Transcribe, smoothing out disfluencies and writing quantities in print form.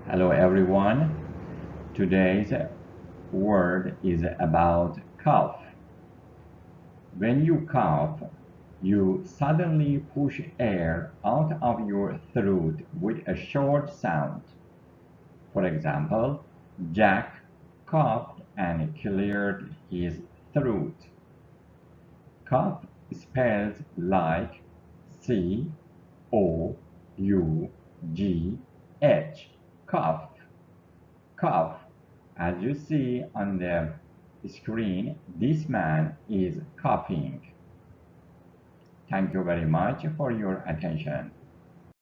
Hello everyone. Today's word is about cough. When you cough, you suddenly push air out of your throat with a short sound. For example, Jack coughed and cleared his throat. Cough spells like Cough, cough. Cough. As you see on the screen, this man is coughing. Thank you very much for your attention.